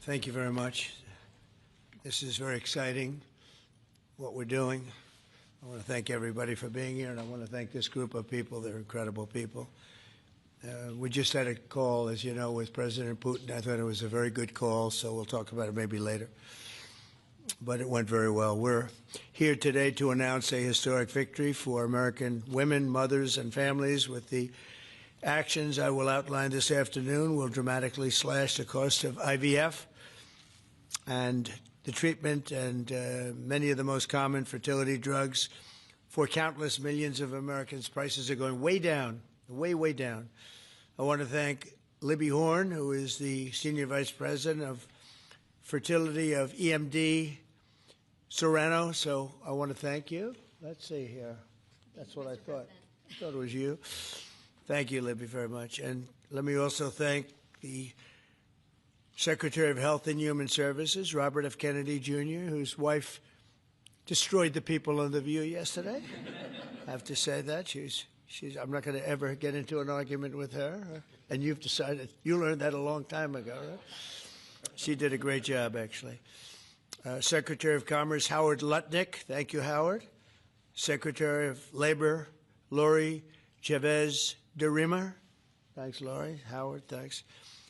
Thank you very much. This is very exciting, what we're doing. I want to thank everybody for being here, and I want to thank this group of people. They're incredible people. We just had a call, as you know, with President Putin. I thought it was a very good call, so we'll talk about it maybe later. But it went very well. We're here today to announce a historic victory for American women, mothers, and families. With the actions I will outline this afternoon will dramatically slash the cost of IVF and the treatment and many of the most common fertility drugs for countless millions of Americans. Prices are going way down, way down. I want to thank Libby Horn, who is the Senior Vice President of Fertility of EMD Serrano. So I want to thank you. Let's see here. That's what I thought. I thought it was you. Thank you, Libby, very much. And let me also thank the Secretary of Health and Human Services, Robert F. Kennedy, Jr., whose wife destroyed the people on The View yesterday. I have to say that. I'm not going to ever get into an argument with her. And you've decided, you learned that a long time ago, right? She did a great job, actually. Secretary of Commerce, Howard Lutnick. Thank you, Howard. Secretary of Labor, Lori Chavez de Rima. Thanks, Lori. Howard, thanks.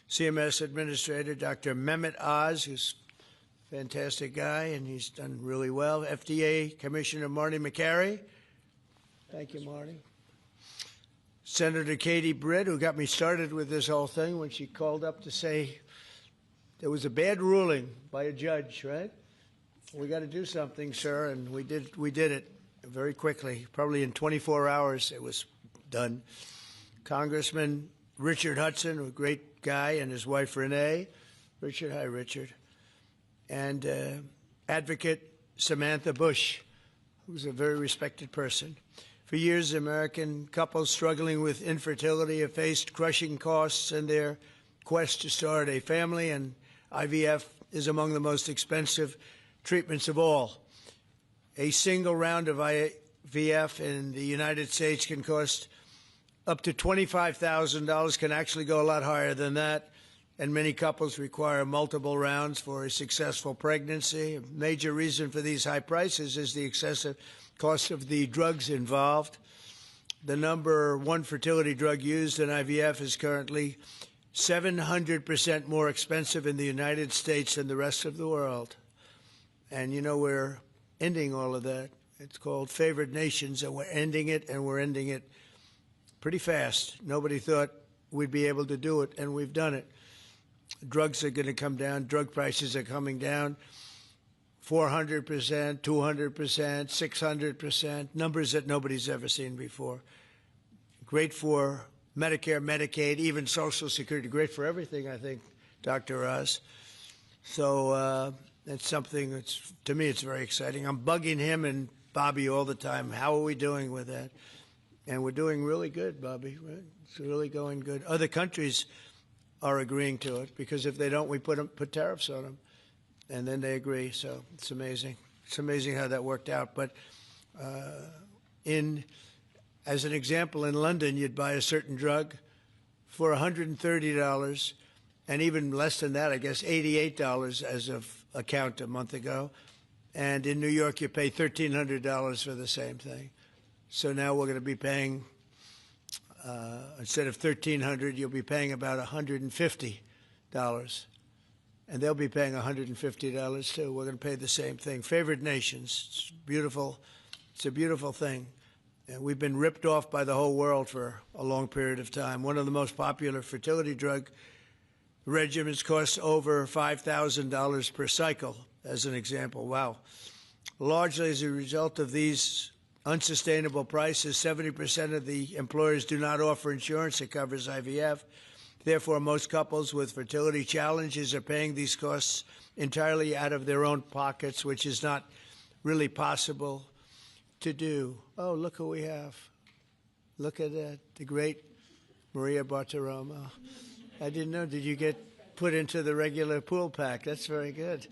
CMS Administrator, Dr. Mehmet Oz, who's a fantastic guy, and he's done really well. FDA Commissioner Marty McCary. Thank you, Marty. Senator Katie Britt, who got me started with this whole thing when she called up to say there was a bad ruling by a judge, right? We got to do something, sir, and we did it very quickly. Probably in 24 hours it was done. Congressman Richard Hudson, a great guy, and his wife Renee. Richard, hi, Richard. And Advocate Samantha Bush, who's a very respected person. For years, American couples struggling with infertility have faced crushing costs in their quest to start a family, and IVF is among the most expensive treatments of all. A single round of IVF in the United States can cost up to $25,000, can actually go a lot higher than that, and many couples require multiple rounds for a successful pregnancy. A major reason for these high prices is the excessive cost of the drugs involved. The number one fertility drug used in IVF is currently 700% more expensive in the United States than the rest of the world. And you know, we're ending all of that. It's called favored nations, and we're ending it, and we're ending it pretty fast. Nobody thought we'd be able to do it, and we've done it. Drugs are going to come down. Drug prices are coming down 400%, 200%, 600%, numbers that nobody's ever seen before. Great for Medicare, Medicaid, even Social Security. Great for everything, I think, Dr. Oz. So it's something that's, to me, it's very exciting. I'm bugging him and Bobby all the time. How are we doing with that? And we're doing really good, Bobby. It's really going good. Other countries are agreeing to it, because if they don't, we put tariffs on them, and then they agree. So it's amazing. It's amazing how that worked out. But as an example, in London, you'd buy a certain drug for $130, and even less than that, I guess, $88 as of a count a month ago. And in New York, you pay $1,300 for the same thing. So now we're going to be paying, instead of $1,300, you'll be paying about $150. And they'll be paying $150 too. We're going to pay the same thing. Favored nations. It's beautiful. It's a beautiful thing. And we've been ripped off by the whole world for a long period of time. One of the most popular fertility drug regimens costs over $5,000 per cycle, as an example. Wow. Largely as a result of these unsustainable prices, 70% of the employers do not offer insurance that covers IVF. Therefore, most couples with fertility challenges are paying these costs entirely out of their own pockets, which is not really possible to do. Oh, look who we have. Look at that, the great Maria Bartiromo. I didn't know. Did you get put into the regular pool pack? That's very good.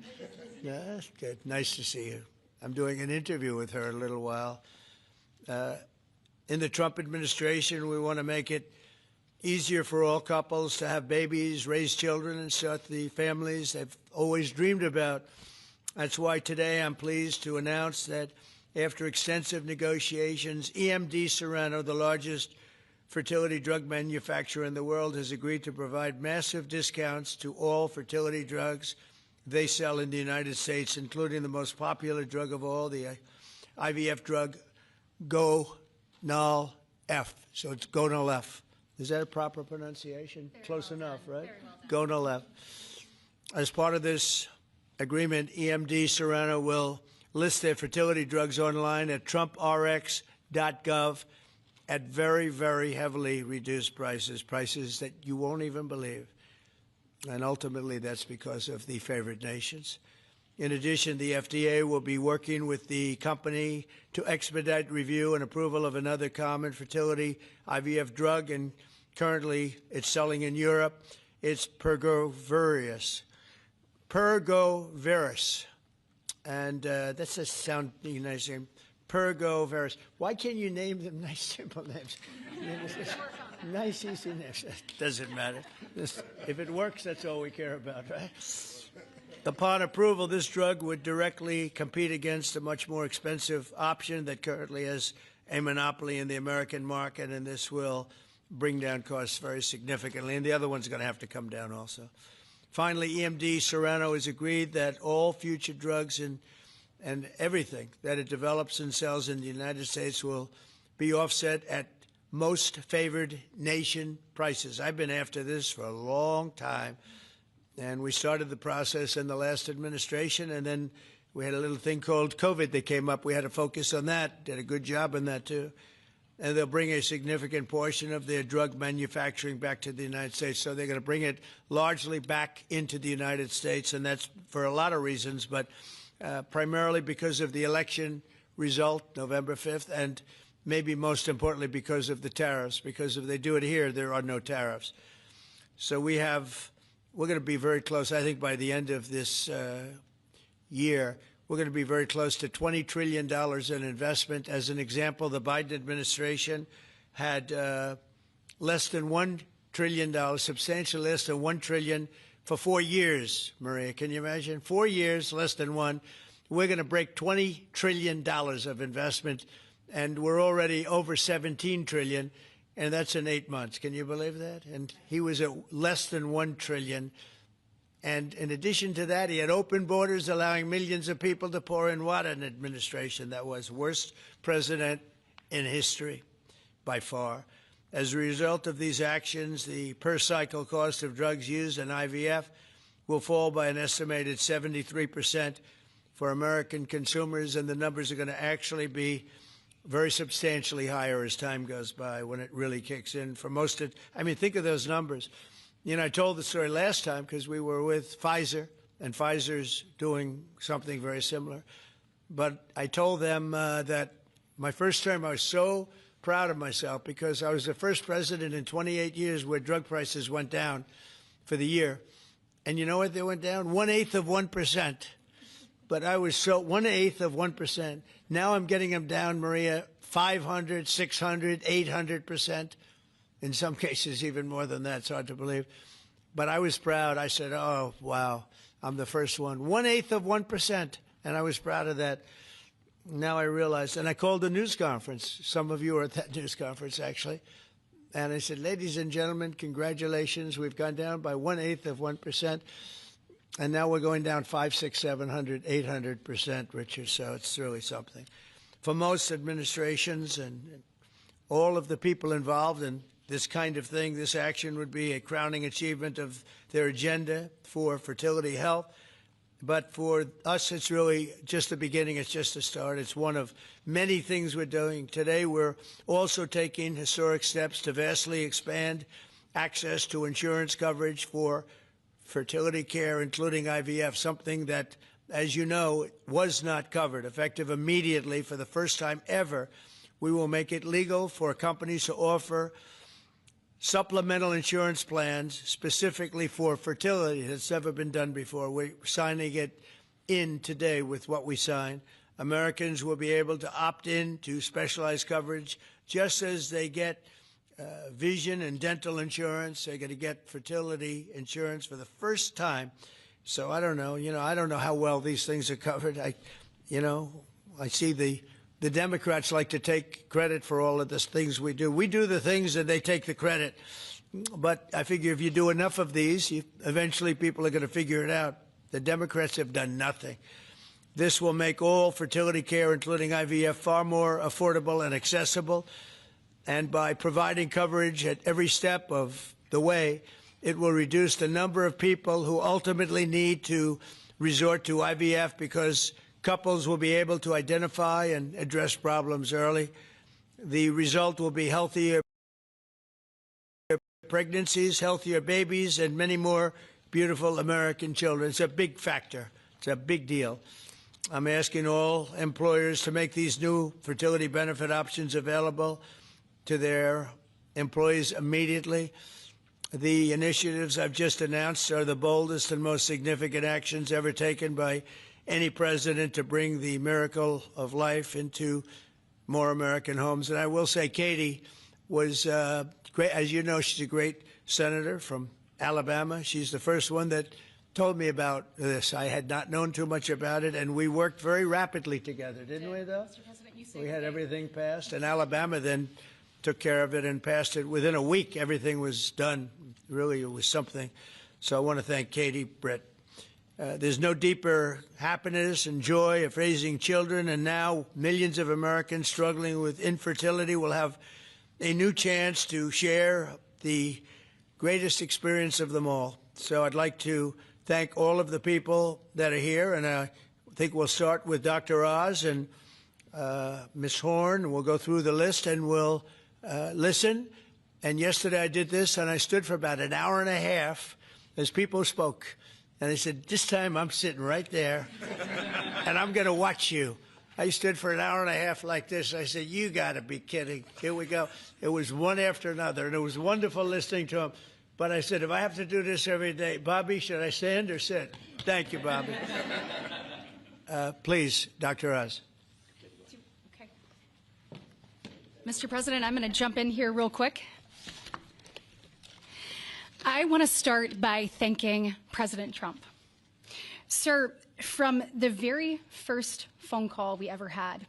Yeah, that's good. Nice to see you. I'm doing an interview with her in a little while. In the Trump administration, we want to make it easier for all couples to have babies, raise children, and start the families they've always dreamed about. That's why today I'm pleased to announce that after extensive negotiations, EMD Serrano, the largest fertility drug manufacturer in the world, has agreed to provide massive discounts to all fertility drugs they sell in the United States, including the most popular drug of all, the IVF drug Gonal-F. So it's Gonal-F. Is that a proper pronunciation? Very Close well enough, done. right? Very well done. Gonal-F. As part of this agreement, EMD Serrano will list their fertility drugs online at trumprx.gov at very, very heavily reduced prices, prices that you won't even believe. And ultimately, that's because of the favored nations. In addition, the FDA will be working with the company to expedite review and approval of another common fertility IVF drug, and currently it's selling in Europe. It's Pergoveris. And that's a sound nice name. Pergoveris. Why can't you name them nice, simple names? Nice, easy names. Doesn't matter. If it works, that's all we care about, right? Upon approval, this drug would directly compete against a much more expensive option that currently has a monopoly in the American market, and this will bring down costs very significantly. And the other one's going to have to come down also. Finally, EMD Serrano has agreed that all future drugs and everything that it develops and sells in the United States will be offset at most favored nation prices. I've been after this for a long time, and we started the process in the last administration, and then we had a little thing called COVID that came up. We had to focus on that, did a good job on that too. And they'll bring a significant portion of their drug manufacturing back to the United States. So they're going to bring it largely back into the United States, and that's for a lot of reasons, but primarily because of the election result, November 5th, and maybe most importantly because of the tariffs, because if they do it here, there are no tariffs. So we're going to be very close, I think, by the end of this year. We're going to be very close to $20 trillion in investment. As an example, the Biden administration had less than $1 trillion, substantially less than $1 trillion for 4 years, Maria. Can you imagine? 4 years, less than one. We're going to break $20 trillion of investment, and we're already over $17 trillion, and that's in 8 months. Can you believe that? And he was at less than $1 trillion. And in addition to that, he had open borders, allowing millions of people to pour in. What an administration that was. Worst president in history, by far. As a result of these actions, the per-cycle cost of drugs used in IVF will fall by an estimated 73% for American consumers, and the numbers are going to actually be very substantially higher as time goes by when it really kicks in. For most of, I mean, think of those numbers. You know, I told the story last time because we were with Pfizer, and Pfizer's doing something very similar. But I told them that my first term, I was so proud of myself because I was the first president in 28 years where drug prices went down for the year. And you know what they went down? 1/8 of 1%. But I was so 1/8 of 1%. Now I'm getting them down, Maria, 500, 600, 800%. In some cases, even more than that. It's hard to believe. But I was proud. I said, oh, wow, I'm the first one. 1/8 of 1%. And I was proud of that. Now I realize, and I called a news conference. Some of you were at that news conference, actually. And I said, ladies and gentlemen, congratulations. We've gone down by 1/8 of 1%. And now we're going down 500, 600, 700, 800%, Richard. So it's really something. For most administrations and all of the people involved in this kind of thing, this action would be a crowning achievement of their agenda for fertility health. But for us, it's really just the beginning. It's just a start. It's one of many things we're doing. Today, we're also taking historic steps to vastly expand access to insurance coverage for fertility care, including IVF, something that, as you know, was not covered. Effective immediately, for the first time ever, we will make it legal for companies to offer supplemental insurance plans specifically for fertility. That's never been done before. We're signing it in today with what we sign. Americans will be able to opt in to specialized coverage just as they get vision and dental insurance. They're going to get fertility insurance for the first time. So I don't know. I don't know how well these things are covered. I see the Democrats like to take credit for all of the things we do. We do the things and they take the credit. But I figure if you do enough of these, eventually people are going to figure it out. The Democrats have done nothing. This will make all fertility care, including IVF, far more affordable and accessible. And by providing coverage at every step of the way, it will reduce the number of people who ultimately need to resort to IVF because couples will be able to identify and address problems early. The result will be healthier pregnancies, healthier babies, and many more beautiful American children. It's a big factor. It's a big deal. I'm asking all employers to make these new fertility benefit options available to their employees immediately. The initiatives I've just announced are the boldest and most significant actions ever taken by any president to bring the miracle of life into more American homes. And I will say Katie was great. As you know, she's a great senator from Alabama. She's the first one that told me about this. I had not known too much about it, and we worked very rapidly together, didn't we, though? Mr. President, you we had everything passed, and Alabama then took care of it and passed it. Within a week, everything was done. Really, it was something. So I want to thank Katie, Britt. There's no deeper happiness and joy of raising children, and now millions of Americans struggling with infertility will have a new chance to share the greatest experience of them all. So I'd like to thank all of the people that are here, and I think we'll start with Dr. Oz and Ms. Horn. We'll go through the list and we'll listen. And yesterday I did this, and I stood for about an hour and a half as people spoke. And I said, this time I'm sitting right there, and I'm going to watch you. I stood for an hour and a half like this. I said, you got to be kidding. Here we go. It was one after another, and it was wonderful listening to them. But I said, if I have to do this every day, Bobby, should I stand or sit? Thank you, Bobby. Please, Dr. Oz. Okay. Mr. President, I'm going to jump in here real quick. I want to start by thanking President Trump. Sir, from the very first phone call we ever had,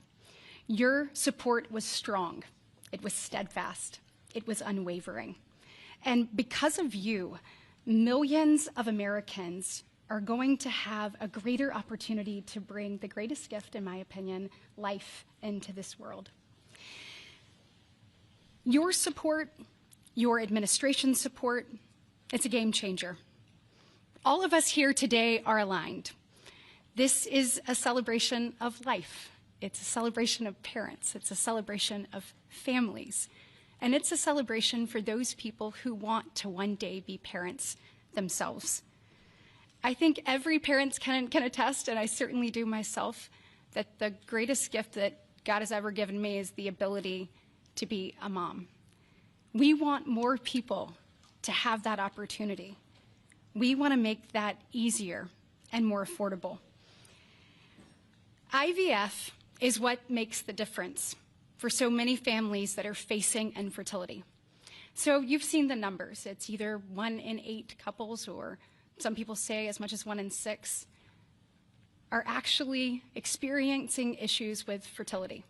your support was strong. It was steadfast. It was unwavering. And because of you, millions of Americans are going to have a greater opportunity to bring the greatest gift, in my opinion, life into this world. Your support, your administration's support, it's a game changer. All of us here today are aligned. This is a celebration of life. It's a celebration of parents. It's a celebration of families. And it's a celebration for those people who want to one day be parents themselves. I think every parent can attest, and I certainly do myself, that the greatest gift that God has ever given me is the ability to be a mom. We want more people to have that opportunity. We want to make that easier and more affordable. IVF is what makes the difference for so many families that are facing infertility. So you've seen the numbers. It's either 1 in 8 couples, or some people say as much as 1 in 6, are actually experiencing issues with fertility.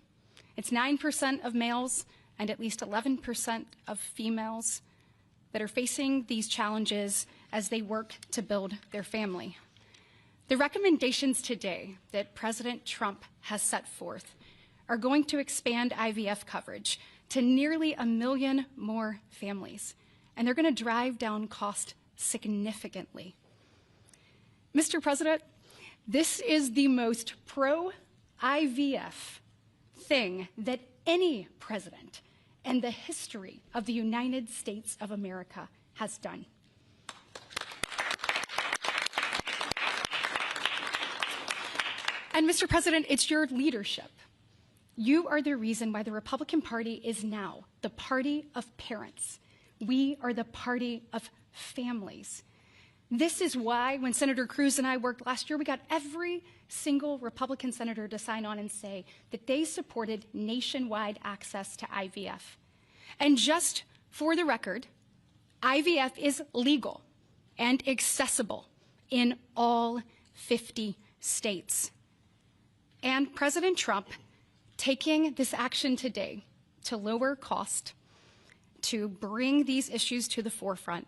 It's 9% of males and at least 11% of females that are facing these challenges as they work to build their family. The recommendations today that President Trump has set forth are going to expand IVF coverage to nearly 1 million more families, and they're going to drive down cost significantly. Mr. President, this is the most pro-IVF thing that any president in the history of the United States of America has done. And Mr. President, it's your leadership. You are the reason why the Republican Party is now the party of parents. We are the party of families. This is why when Senator Cruz and I worked last year, we got every single Republican senator to sign on and say that they supported nationwide access to IVF. And just For the record, IVF is legal and accessible in all 50 states. And President Trump taking this action today to lower cost, to bring these issues to the forefront,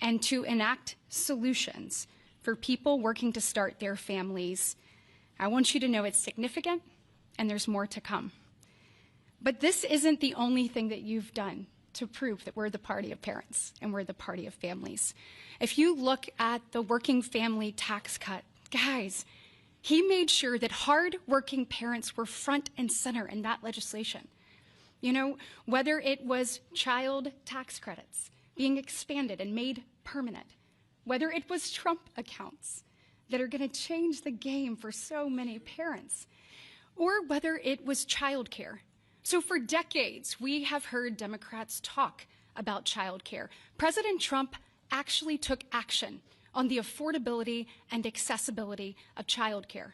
and to enact solutions for people working to start their families, I want you to know it's significant and there's more to come. But this isn't the only thing that you've done to prove that we're the party of parents and we're the party of families. If you look at the working family tax cut, guys, he made sure that hard-working parents were front and center in that legislation. You know, whether it was child tax credits being expanded and made permanent, whether it was Trump accounts that are going to change the game for so many parents, or whether it was childcare. So for decades, we have heard Democrats talk about childcare. President Trump actually took action on the affordability and accessibility of childcare.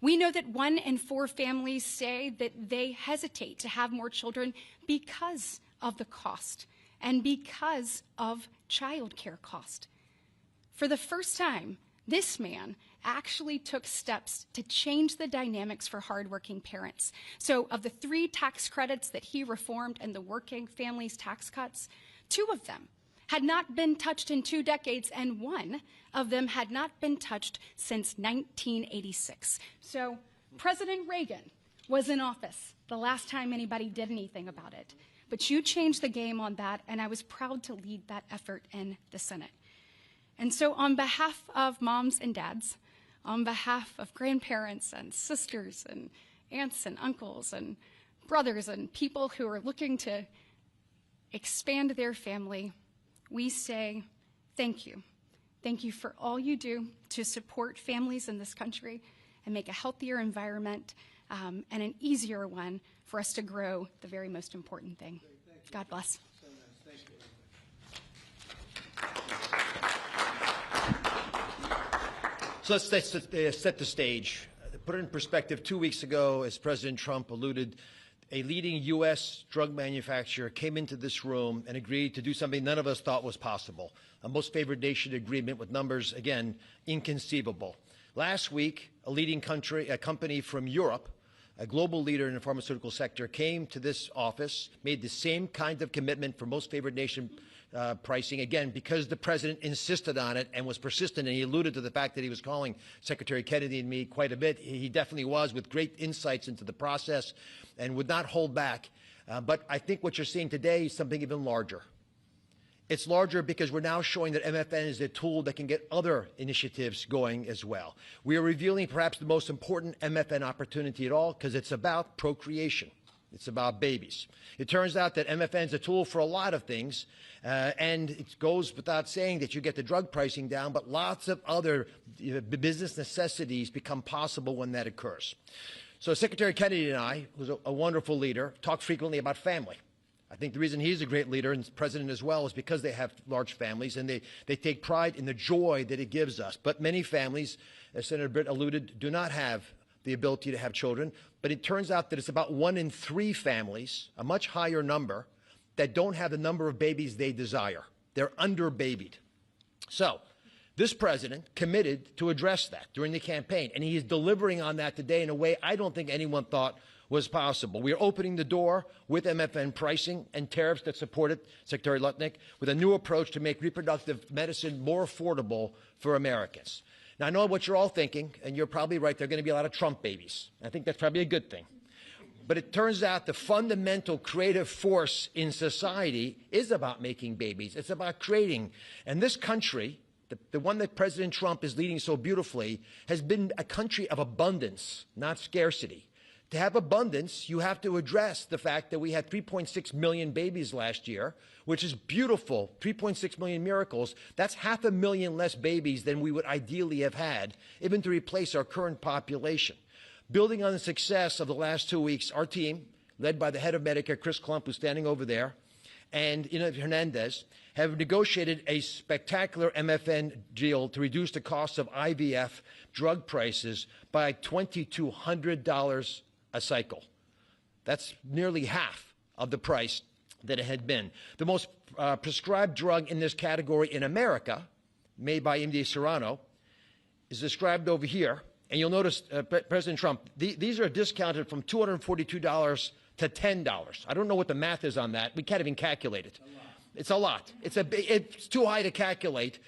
We know that 1 in 4 families say that they hesitate to have more children because of the cost and because of childcare cost. For the first time, this man actually took steps to change the dynamics for hardworking parents. So of the 3 tax credits that he reformed and the working families tax cuts, 2 of them had not been touched in 2 decades, and 1 of them had not been touched since 1986. So President Reagan was in office the last time anybody did anything about it. But you changed the game on that, and I was proud to lead that effort in the Senate. And so on behalf of moms and dads, on behalf of grandparents and sisters and aunts and uncles and brothers and people who are looking to expand their family, we say thank you. Thank you for all you do to support families in this country and make a healthier environment and an easier one for us to grow the very most important thing. God bless. So let's set the stage. Put it in perspective, 2 weeks ago, as President Trump alluded, a leading U.S. drug manufacturer came into this room and agreed to do something none of us thought was possible, a most favored nation agreement with numbers, again, inconceivable. Last week, a company from Europe, a global leader in the pharmaceutical sector, came to this office, made the same kind of commitment for most favored nation pricing, again, because the president insisted on it and was persistent, and he alluded to the fact that he was calling Secretary Kennedy and me quite a bit. He definitely was, with great insights into the process and would not hold back. But I think what you're seeing today is something even larger. It's larger because we're now showing that MFN is a tool that can get other initiatives going as well. We are revealing perhaps the most important MFN opportunity at all because it's about procreation. It's about babies. It turns out that MFN is a tool for a lot of things, and it goes without saying that you get the drug pricing down, but lots of other business necessities become possible when that occurs. So Secretary Kennedy and I, who's a wonderful leader, talk frequently about family. I think the reason he's a great leader, and president as well, is because they have large families and they take pride in the joy that it gives us. But many families, as Senator Britt alluded, do not have the ability to have children. But it turns out that it's about 1 in 3 families, a much higher number, that don't have the number of babies they desire. They're under-babied. So this president committed to address that during the campaign, and he is delivering on that today in a way I don't think anyone thought was possible. We are opening the door with MFN pricing and tariffs that support it, Secretary Lutnick, with a new approach to make reproductive medicine more affordable for Americans. Now, I know what you're all thinking, and you're probably right. There are going to be a lot of Trump babies. I think that's probably a good thing. But it turns out the fundamental creative force in society is about making babies. It's about creating. And this country, the one that President Trump is leading so beautifully, has been a country of abundance, not scarcity. To have abundance, you have to address the fact that we had 3.6 million babies last year, which is beautiful, 3.6 million miracles. That's 500,000 less babies than we would ideally have had, even to replace our current population. Building on the success of the last 2 weeks, our team, led by the head of Medicare, Chris Klump, who's standing over there, and Ina Hernandez, have negotiated a spectacular MFN deal to reduce the cost of IVF drug prices by $2,200 a cycle. That's nearly half of the price that it had been. The most prescribed drug in this category in America, made by MD Serrano, is described over here. And you'll notice, President Trump, these are discounted from $242 to $10. I don't know what the math is on that. We can't even calculate it. It's a lot. It's too high to calculate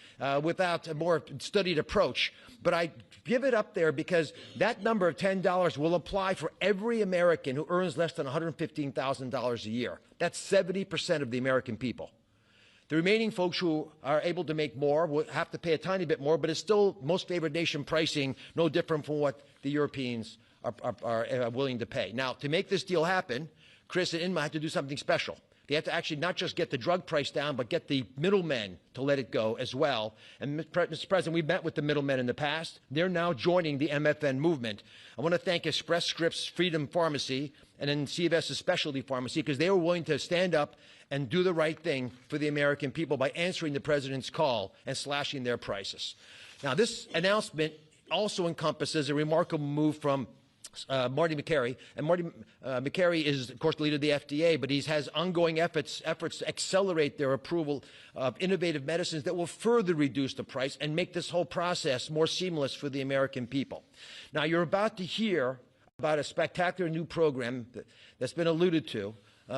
without a more studied approach. But I give it up there because that number of $10 will apply for every American who earns less than $115,000 a year. That's 70% of the American people. The remaining folks who are able to make more will have to pay a tiny bit more, but it's still most favored nation pricing, no different from what the Europeans are willing to pay. Now, to make this deal happen, Chris and Inma had to do something special. They have to actually not just get the drug price down, but get the middlemen to let it go as well. And Mr. President, we've met with the middlemen in the past. They're now joining the MFN movement. I want to thank Express Scripts Freedom Pharmacy and then CVS's Specialty Pharmacy because they were willing to stand up and do the right thing for the American people by answering the president's call and slashing their prices. Now, this announcement also encompasses a remarkable move from Marty Makary. And Marty Makary is, of course, the leader of the FDA, but he has ongoing efforts to accelerate their approval of innovative medicines that will further reduce the price and make this whole process more seamless for the American people. Now, you're about to hear about a spectacular new program that's been alluded to.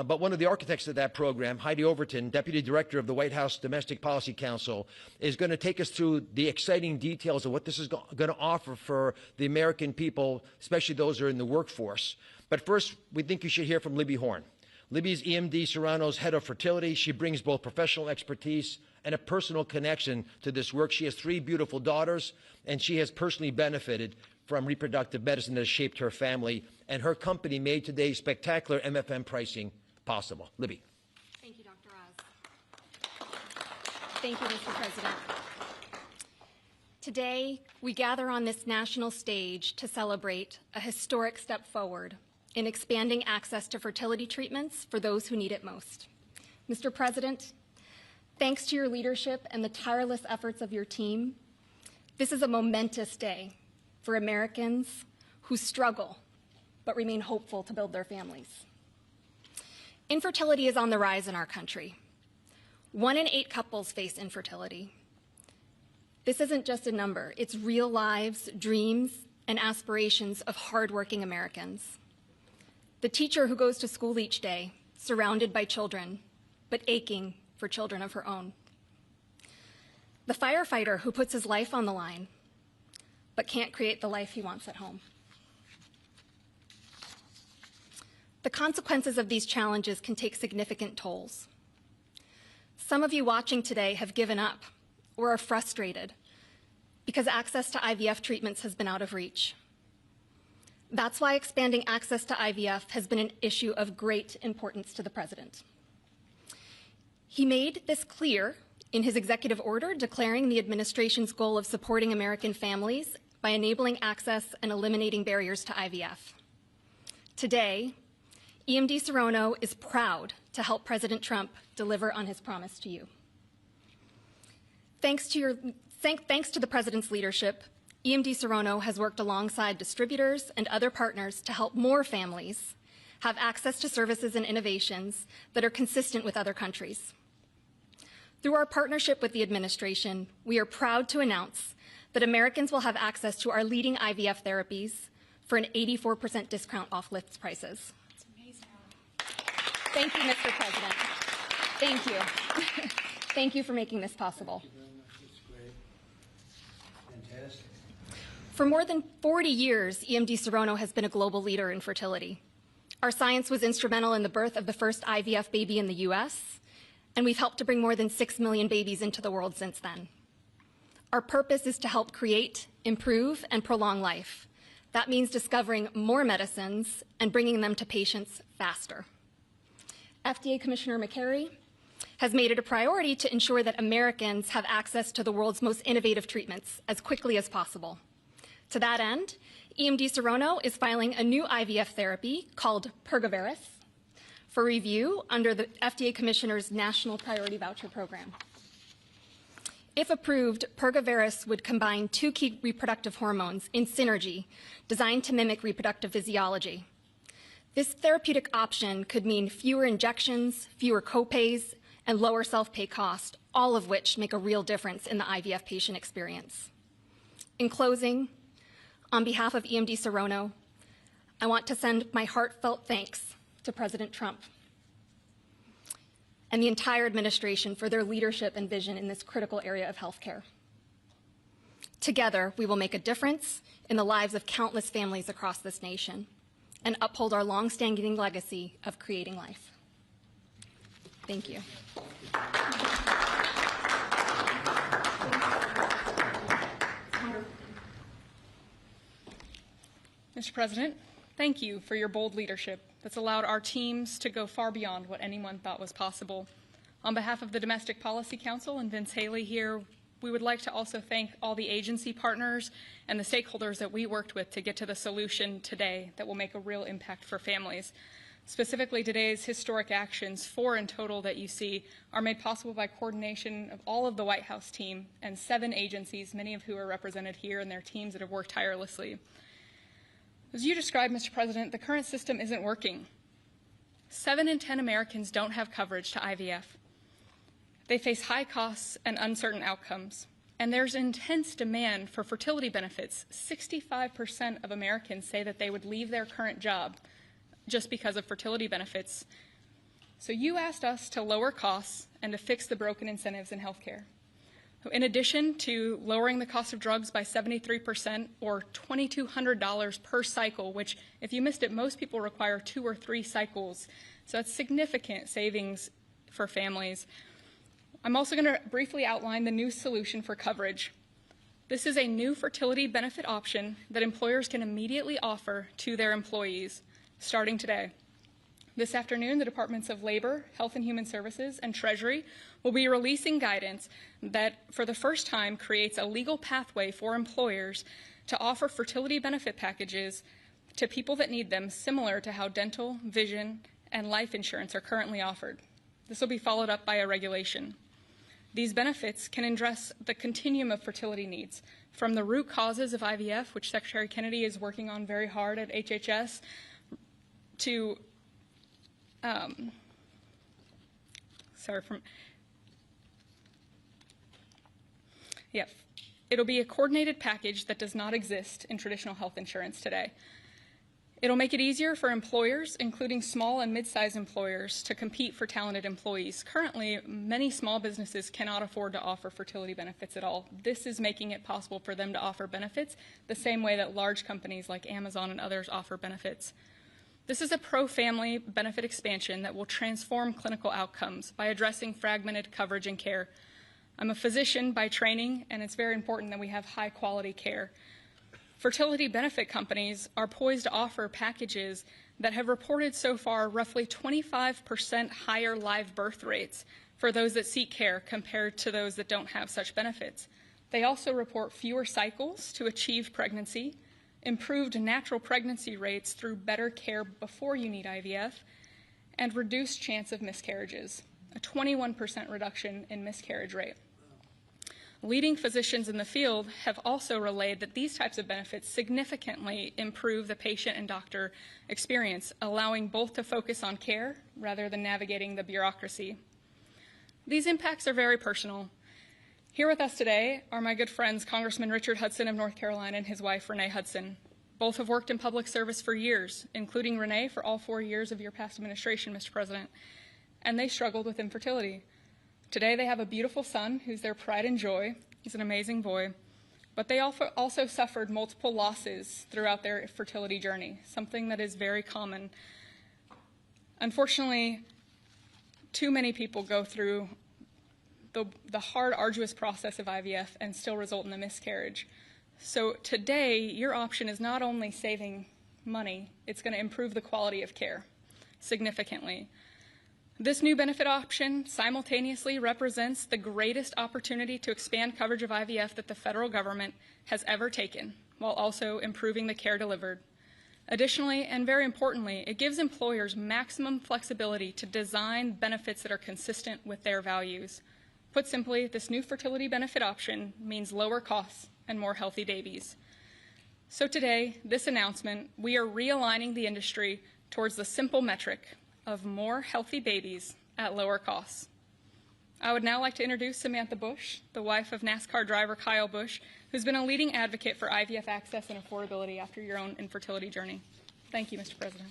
But one of the architects of that program, Heidi Overton, Deputy Director of the White House Domestic Policy Council, is going to take us through the exciting details of what this is going to offer for the American people, especially those who are in the workforce. But first, we think you should hear from Libby Horn. Libby's EMD Serrano's head of fertility. She brings both professional expertise and a personal connection to this work. She has 3 beautiful daughters, and she has personally benefited from reproductive medicine that has shaped her family. And her company made today's spectacular MFN pricing possible. Libby. Thank you, Dr. Oz. Thank you, Mr. President. Today, we gather on this national stage to celebrate a historic step forward in expanding access to fertility treatments for those who need it most. Mr. President, thanks to your leadership and the tireless efforts of your team, this is a momentous day for Americans who struggle but remain hopeful to build their families. Infertility is on the rise in our country. 1 in 8 couples face infertility. This isn't just a number, it's real lives, dreams, and aspirations of hardworking Americans. The teacher who goes to school each day, surrounded by children, but aching for children of her own. The firefighter who puts his life on the line, but can't create the life he wants at home. The consequences of these challenges can take significant tolls. Some of you watching today have given up or are frustrated because access to IVF treatments has been out of reach. That's why expanding access to IVF has been an issue of great importance to the President. He made this clear in his executive order declaring the administration's goal of supporting American families by enabling access and eliminating barriers to IVF. Today, EMD Serrano is proud to help President Trump deliver on his promise to you. Thanks to the President's leadership, EMD Serrano has worked alongside distributors and other partners to help more families have access to services and innovations that are consistent with other countries. Through our partnership with the administration, we are proud to announce that Americans will have access to our leading IVF therapies for an 84% discount off list prices. Thank you, Mr. President. Thank you. Thank you for making this possible. Thank you very much. It's great. Fantastic. For more than 40 years, EMD Serrano has been a global leader in fertility. Our science was instrumental in the birth of the first IVF baby in the U.S., and we've helped to bring more than 6 million babies into the world since then. Our purpose is to help create, improve, and prolong life. That means discovering more medicines and bringing them to patients faster. FDA Commissioner Makary has made it a priority to ensure that Americans have access to the world's most innovative treatments as quickly as possible. To that end, EMD Serrano is filing a new IVF therapy called Pergoveris for review under the FDA Commissioner's National Priority Voucher Program. If approved, Pergoveris would combine 2 key reproductive hormones in synergy designed to mimic reproductive physiology. This therapeutic option could mean fewer injections, fewer copays, and lower self-pay cost, all of which make a real difference in the IVF patient experience. In closing, on behalf of EMD Serono, I want to send my heartfelt thanks to President Trump and the entire administration for their leadership and vision in this critical area of healthcare. Together, we will make a difference in the lives of countless families across this nation and uphold our long-standing legacy of creating life. Thank you. Mr. President, thank you for your bold leadership that's allowed our teams to go far beyond what anyone thought was possible. On behalf of the Domestic Policy Council and Vince Haley here, we would like to also thank all the agency partners and the stakeholders that we worked with to get to the solution today that will make a real impact for families. Specifically, today's historic actions, 4 in total that you see, are made possible by coordination of all of the White House team and 7 agencies, many of who are represented here, and their teams that have worked tirelessly. As you described, Mr. President, the current system isn't working. 7 in 10 Americans don't have coverage to IVF. They face high costs and uncertain outcomes. And there's intense demand for fertility benefits. 65% of Americans say that they would leave their current job just because of fertility benefits. So you asked us to lower costs and to fix the broken incentives in healthcare. In addition to lowering the cost of drugs by 73% or $2,200 per cycle, which if you missed it, most people require 2 or 3 cycles. So that's significant savings for families. I'm also going to briefly outline the new solution for coverage. This is a new fertility benefit option that employers can immediately offer to their employees starting today. This afternoon, the Departments of Labor, Health and Human Services, and Treasury will be releasing guidance that, for the first time, creates a legal pathway for employers to offer fertility benefit packages to people that need them, similar to how dental, vision, and life insurance are currently offered. This will be followed up by a regulation. These benefits can address the continuum of fertility needs, from the root causes of IVF, which Secretary Kennedy is working on very hard at HHS, to it'll be a coordinated package that does not exist in traditional health insurance today. It'll make it easier for employers, including small and mid-sized employers, to compete for talented employees. Currently, many small businesses cannot afford to offer fertility benefits at all. This is making it possible for them to offer benefits the same way that large companies like Amazon and others offer benefits. This is a pro-family benefit expansion that will transform clinical outcomes by addressing fragmented coverage and care. I'm a physician by training, and it's very important that we have high-quality care. Fertility benefit companies are poised to offer packages that have reported so far roughly 25% higher live birth rates for those that seek care compared to those that don't have such benefits. They also report fewer cycles to achieve pregnancy, improved natural pregnancy rates through better care before you need IVF, and reduced chance of miscarriages, a 21% reduction in miscarriage rate. Leading physicians in the field have also relayed that these types of benefits significantly improve the patient and doctor experience, allowing both to focus on care rather than navigating the bureaucracy. These impacts are very personal. Here with us today are my good friends, Congressman Richard Hudson of North Carolina and his wife, Renee Hudson. Both have worked in public service for years, including Renee for all 4 years of your past administration, Mr. President, and they struggled with infertility. Today they have a beautiful son who's their pride and joy. He's an amazing boy. But they also suffered multiple losses throughout their fertility journey, something that is very common. Unfortunately, too many people go through the hard, arduous process of IVF and still result in a miscarriage. So today, your option is not only saving money, it's going to improve the quality of care significantly. This new benefit option simultaneously represents the greatest opportunity to expand coverage of IVF that the federal government has ever taken, while also improving the care delivered. Additionally, and very importantly, it gives employers maximum flexibility to design benefits that are consistent with their values. Put simply, this new fertility benefit option means lower costs and more healthy babies. So today, this announcement, we are realigning the industry towards the simple metric of more healthy babies at lower costs. I would now like to introduce Samantha Bush, the wife of NASCAR driver Kyle Bush, who's been a leading advocate for IVF access and affordability after your own infertility journey. Thank you, Mr. President.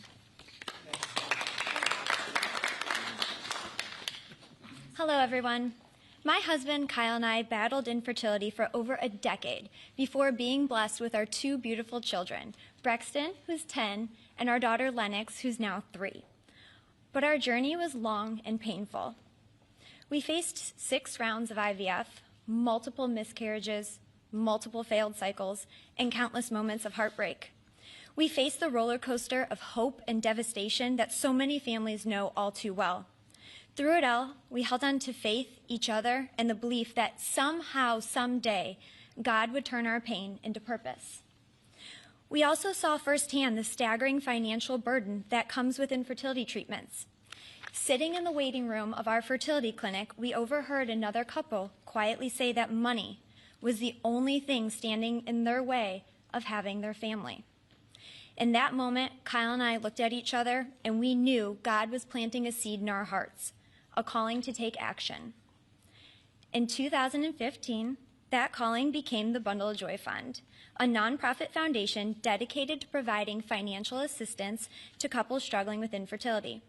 Hello, everyone. My husband, Kyle, and I battled infertility for over a decade before being blessed with our two beautiful children, Brexton, who's 10, and our daughter, Lennox, who's now 3. But our journey was long and painful. We faced 6 rounds of IVF, multiple miscarriages, multiple failed cycles, and countless moments of heartbreak. We faced the roller coaster of hope and devastation that so many families know all too well. Through it all, we held on to faith, each other, and the belief that somehow, someday, God would turn our pain into purpose. We also saw firsthand the staggering financial burden that comes with infertility treatments. Sitting in the waiting room of our fertility clinic, we overheard another couple quietly say that money was the only thing standing in their way of having their family. In that moment, Kyle and I looked at each other, and we knew God was planting a seed in our hearts, a calling to take action. In 2015, that calling became the Bundle of Joy Fund, a nonprofit foundation dedicated to providing financial assistance to couples struggling with infertility.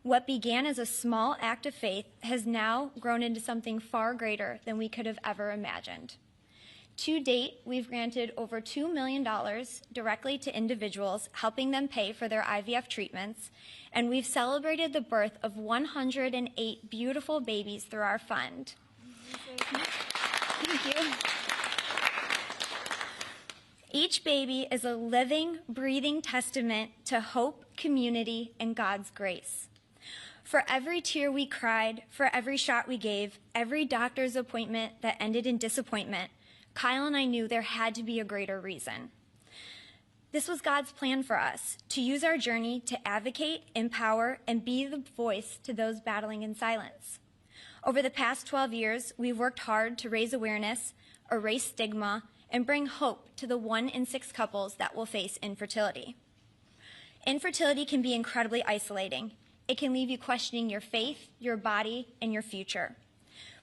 What began as a small act of faith has now grown into something far greater than we could have ever imagined. To date, we've granted over $2 million directly to individuals, helping them pay for their IVF treatments, and we've celebrated the birth of 108 beautiful babies through our fund. Thank you. Each baby is a living, breathing testament to hope, community, and God's grace. For every tear we cried, for every shot we gave, every doctor's appointment that ended in disappointment, Kyle and I knew there had to be a greater reason. This was God's plan for us, to use our journey to advocate, empower, and be the voice to those battling in silence. Over the past 12 years, we've worked hard to raise awareness, erase stigma, and bring hope to the 1 in 6 couples that will face infertility. Infertility can be incredibly isolating. It can leave you questioning your faith, your body, and your future.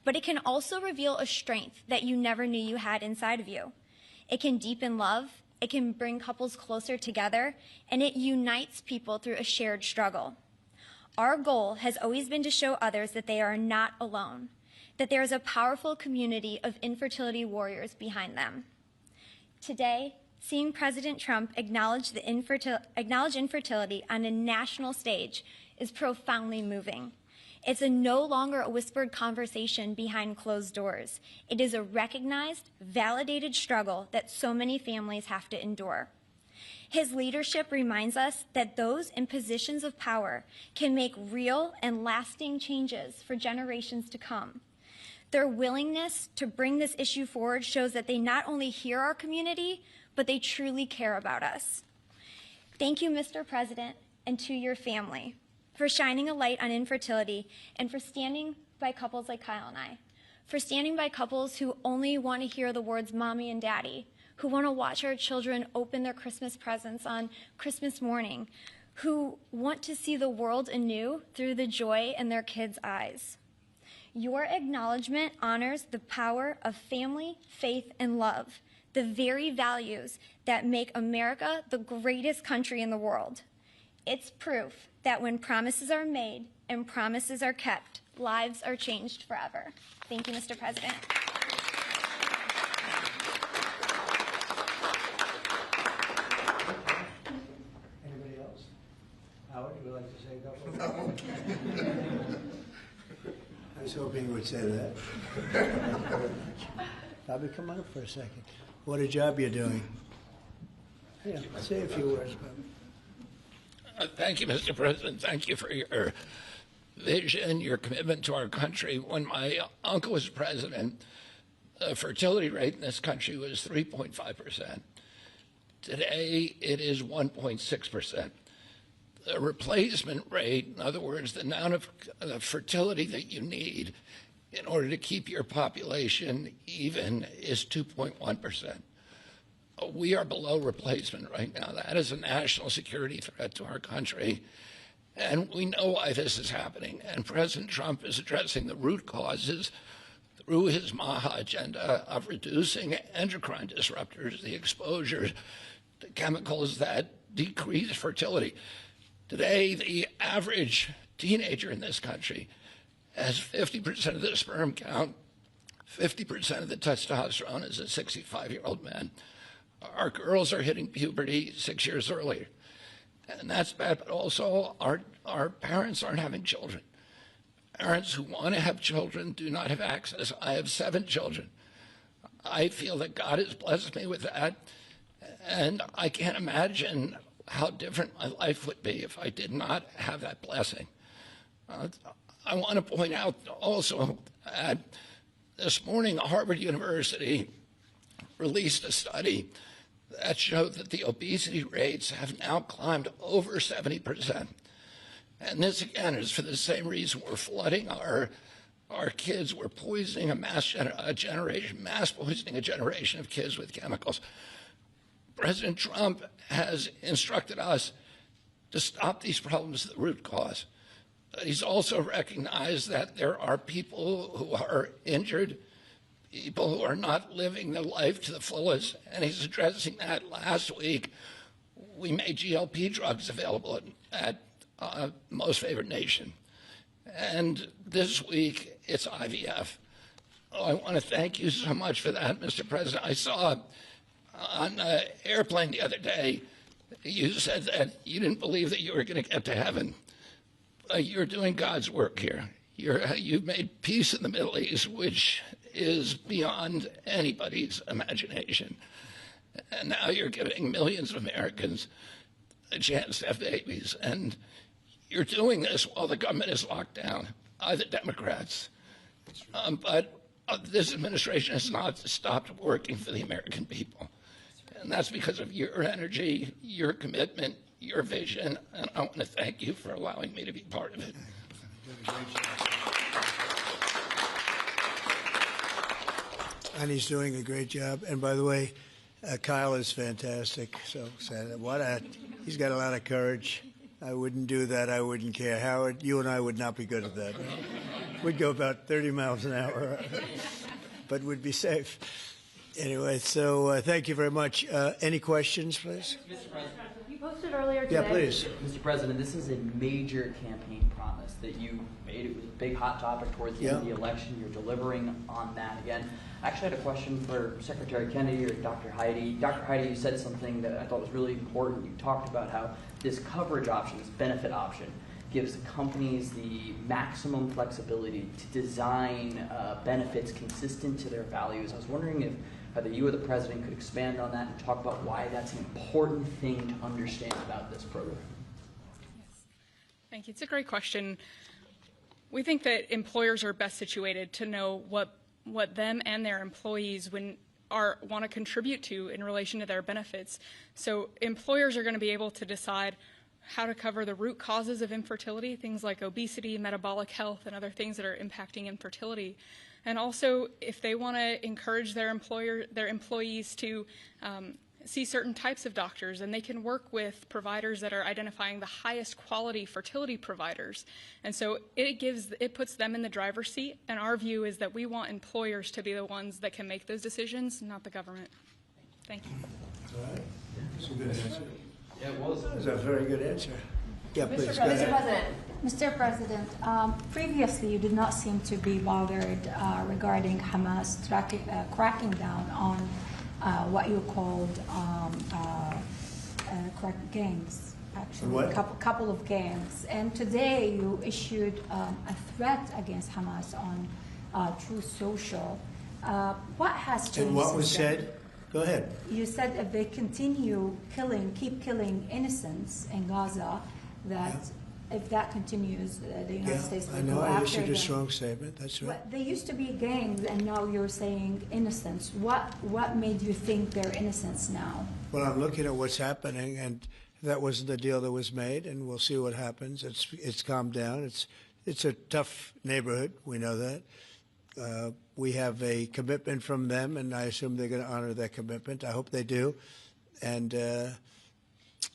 But it can also reveal a strength that you never knew you had inside of you. It can deepen love, it can bring couples closer together, and it unites people through a shared struggle. Our goal has always been to show others that they are not alone, that there is a powerful community of infertility warriors behind them. Today, seeing President Trump acknowledge infertility on a national stage is profoundly moving. It's no longer a whispered conversation behind closed doors. It is a recognized, validated struggle that so many families have to endure. His leadership reminds us that those in positions of power can make real and lasting changes for generations to come. Their willingness to bring this issue forward shows that they not only hear our community, but they truly care about us. Thank you, Mr. President, and to your family, for shining a light on infertility and for standing by couples like Kyle and I, for standing by couples who only want to hear the words mommy and daddy, who want to watch our children open their Christmas presents on Christmas morning, who want to see the world anew through the joy in their kids' eyes. Your acknowledgement honors the power of family, faith, and love, the very values that make America the greatest country in the world. It's proof that when promises are made and promises are kept, lives are changed forever. Thank you, Mr. President. Anybody else? Howard, you would like to say a couple? No. I was hoping you would say that. Bobby, come on up for a second. What a job you're doing. Yeah, say a few words, Bobby. Thank you, Mr. President. Thank you for your vision, your commitment to our country. When my uncle was president, the fertility rate in this country was 3.5%. Today, it is 1.6%. The replacement rate, in other words, the amount of fertility that you need in order to keep your population even, is 2.1%. We are below replacement right now. That is a national security threat to our country. And we know why this is happening. And President Trump is addressing the root causes through his MAHA agenda of reducing endocrine disruptors, the exposure to chemicals that decrease fertility. Today, the average teenager in this country has 50% of the sperm count, 50% of the testosterone as a 65-year-old man. Our girls are hitting puberty 6 years earlier. And that's bad, but also our parents aren't having children. Parents who want to have children do not have access. I have 7 children. I feel that God has blessed me with that, and I can't imagine how different my life would be if I did not have that blessing. I want to point out also that this morning Harvard University released a study that showed that the obesity rates have now climbed over 70%. And this, again, is for the same reason we're flooding our kids. We're poisoning mass poisoning a generation of kids with chemicals. President Trump has instructed us to stop these problems at the root cause. He's also recognized that there are people who are injured, people who are not living their life to the fullest, and he's addressing that. Last week, we made GLP drugs available at Most Favored Nation. And this week, it's IVF. Oh, I want to thank you so much for that, Mr. President. I saw on an airplane the other day, you said that you didn't believe that you were going to get to heaven. You're doing God's work here. You've made peace in the Middle East, which is beyond anybody's imagination. And now you're giving millions of Americans a chance to have babies. And you're doing this while the government is locked down by the Democrats. But this administration has not stopped working for the American people. And that's because of your energy, your commitment, your vision, and I want to thank you for allowing me to be part of it. And he's doing a great job. And by the way, Kyle is fantastic. So he's got a lot of courage. I wouldn't do that. I wouldn't care. Howard, you and I would not be good at that. We'd go about 30 miles an hour, but we'd be safe. Anyway, so thank you very much. Any questions, please? Mr. President, you posted earlier today. Yeah, please. Mr. President, this is a major campaign promise that you made. It was a big hot topic towards the end of the election. You're delivering on that again. I actually had a question for Secretary Kennedy or Dr. Heidi. Dr. Heidi, you said something that I thought was really important. You talked about how this coverage option, this benefit option, gives companies the maximum flexibility to design benefits consistent to their values. I was wondering if either you or the President could expand on that and talk about why that's an important thing to understand about this program. Yes. Thank you. It's a great question. We think that employers are best situated to know what them and their employees want to contribute to in relation to their benefits. So employers are going to be able to decide how to cover the root causes of infertility, things like obesity, metabolic health, and other things that are impacting infertility. And also, if they want to encourage their employees to see certain types of doctors, and they can work with providers that are identifying the highest quality fertility providers. And so it puts them in the driver's seat. And our view is that we want employers to be the ones that can make those decisions, not the government. Thank you. All right. That's a good answer. Yeah, it was. That was a very good answer. Yeah, please. Go Mr. ahead. President. Mr. President, previously you did not seem to be bothered regarding Hamas cracking down on what you called gangs, actually, what? couple of gangs. And today you issued a threat against Hamas on Truth Social. What has changed? And what was since then? said? Go ahead. You said if they keep killing innocents in Gaza, that if that continues, the United States will I know. go I after issued them. a strong statement. That's right. But they used to be gangs, and now you're saying innocents. What made you think they're innocents now? Well, I'm looking at what's happening, and that wasn't the deal that was made, and we'll see what happens. It's calmed down. It's a tough neighborhood. We know that. We have a commitment from them, and I assume they're going to honor that commitment. I hope they do. And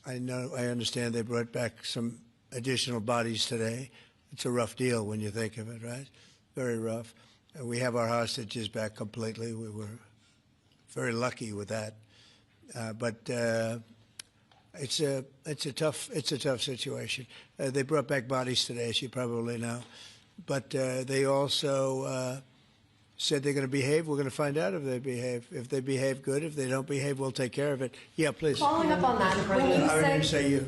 I understand they brought back some additional bodies today. It's a rough deal when you think of it, right? Very rough. We have our hostages back completely. We were very lucky with that. But it's a tough situation. They brought back bodies today, as you probably know. But they also said they're going to behave. We're going to find out if they behave. If they behave, good. If they don't behave, we'll take care of it. Yeah, please. Following up on that, when you I didn't said, say you.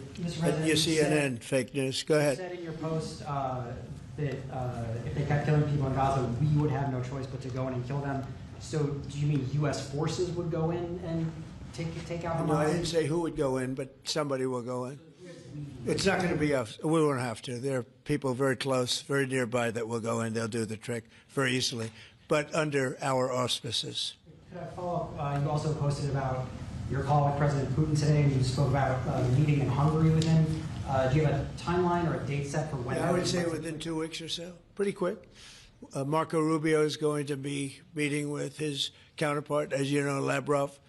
You CNN, fake news. Go ahead. You said in your post that if they kept killing people in Gaza, we would have no choice but to go in and kill them. So do you mean U.S. forces would go in and take out Hamas? No, I didn't say who would go in, but somebody will go in. It's not going to be us. We won't have to. There are people very close, very nearby that will go in. They'll do the trick very easily, but under our auspices. Could I follow up? You also posted about your call with President Putin today, and you spoke about the meeting in Hungary with him. Do you have a timeline or a date set for when? Yeah, I would say within 2 weeks or so. Pretty quick. Marco Rubio is going to be meeting with his counterpart, as you know, Lavrov,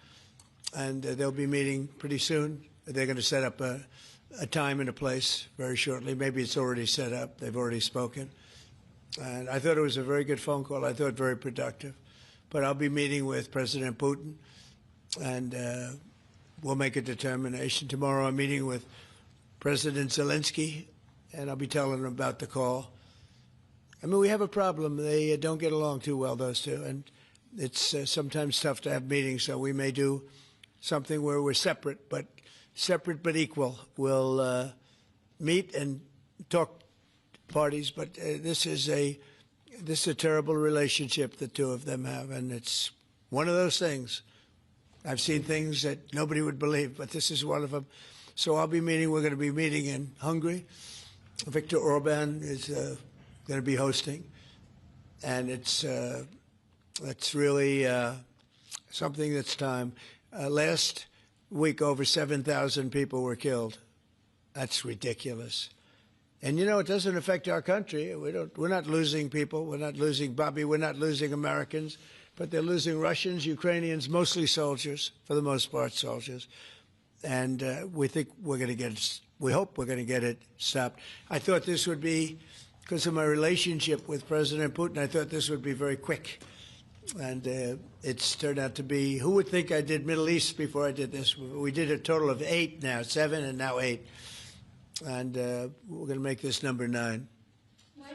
and they'll be meeting pretty soon. They're going to set up a time and a place very shortly. Maybe it's already set up. They've already spoken. And I thought it was a very good phone call. I thought very productive. But I'll be meeting with President Putin, and we'll make a determination. Tomorrow I'm meeting with President Zelensky, and I'll be telling him about the call. I mean, we have a problem. They don't get along too well, those two, and it's sometimes tough to have meetings, so we may do something where we're separate but equal. We'll meet and talk parties, but this is a terrible relationship the two of them have, and it's one of those things. I've seen things that nobody would believe, but this is one of them. So I'll be meeting. We're going to be meeting in Hungary. Viktor Orban is going to be hosting, and it's really something that's time. Last week, over 7,000 people were killed. That's ridiculous. And, you know, it doesn't affect our country. We're not losing people. We're not losing Bobby. We're not losing Americans. But they're losing Russians, Ukrainians, mostly soldiers, for the most part soldiers. And we think we're going to get it. We hope we're going to get it stopped. I thought this would be, because of my relationship with President Putin, I thought this would be very quick. And it's turned out to be, who would think I did Middle East before I did this? We did a total of 8 now, 7 and now 8. And we're going to make this number 9.